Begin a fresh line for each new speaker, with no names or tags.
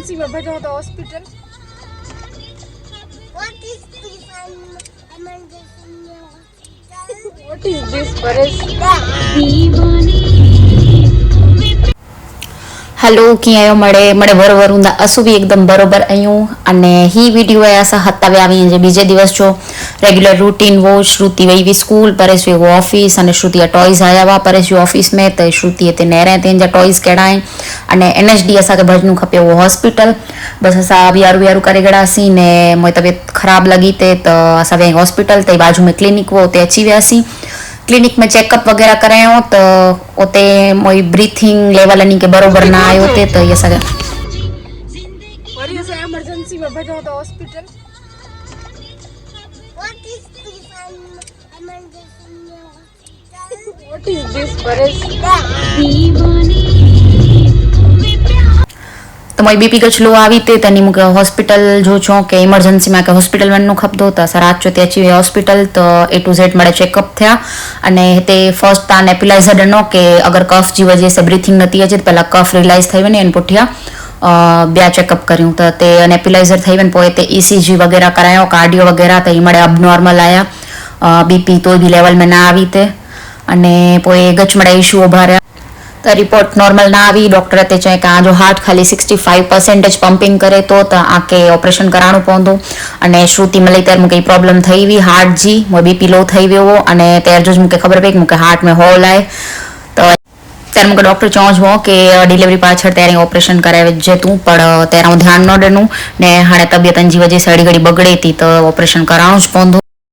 Emergency में भेजो तो hospital.
What is this emergency hospital?
What is this, Paresh?
Hello कीअं મળે બરોબર હું અસુ બી એકદમ બરોબર આયું અને ही वीडियो है असां हतावे आवी जे बीजे दिवस जो रेग्युलर रूटीन वो श्रुति वही भी स्कूल परेश वो ऑफिस अने श्रुति टॉयज आया हुआ परेश ऑफिस में तो श्रुति ते नेरे तेन टॉयज कड़ा आहिनि अने NHD असांखे भजनू खपे वो हॉस्पिटल बस असां वियारू वियारू करे गड़ासीं ने मोरी तबियत ख़राब लगी ते तो असां वे हॉस्पिटल ते बाजू में क्लिनिक वो उते अची वियासीं। क्लिनिक में चेकअप वगैरह करायो तो उते मोई ब्रीथिंग लेवल अनी के बरोबर ना आयो ते तो ये सगे
वरी असां इमरजेंसी में भेजो तो hospital.
What is this emergency hospital?
What is this, Paresh?
तो मोई बीपी कुछ लो आवी ते तनी मुके हॉस्पिटल जो छो के इमरजेंसी में के हॉस्पिटल वन्नो खपदो त असां रात जो ते अची हॉस्पिटल तो A to Z मळे चेकअप थया अने ते फर्स्ट ता नेपिलाइजर ॾिनो के अगर कफ जी वजह से ब्रीथिंग नथी अचे तो पहला कफ रिलाइज थई वने एन पुठिया ॿिया चेकअप कर्यूं त ते नेपिलाइजर थई वने पोइ ते ECG वगैरह करायो कार्डियो वगैरह त मळे अबनॉर्मल आया बीपी तो भी लेवल में ना आवी ते अने पोइ गच मळे इश्यू उभा रह्या तो रिपोर्ट नॉर्मल ना आई। डॉक्टर ते चए कि जो हार्ट खाली 65% पंपिंग करे तो आके ऑपरेशन कराणो पवंदो अने श्रुति मलई तर मूंखे प्रॉब्लम थई हुई हार्ट जी मो बीपी लो थई वियो हो अने त्यार जो मूंखे ख़बर पई कि मूंखे हार्ट में होल आहे तो त्यार मूंखे डॉक्टर चवणो हो कि डिलीवरी पाछळ त्यारे ऑपरेशन कराए विझे तूं पर त्यार ध्यान न ॾिनो ने हाणे तबियतनि जी वजह से घड़ी घड़ी बगड़े थी तो ऑपरेशन कराणो ज पवंदो।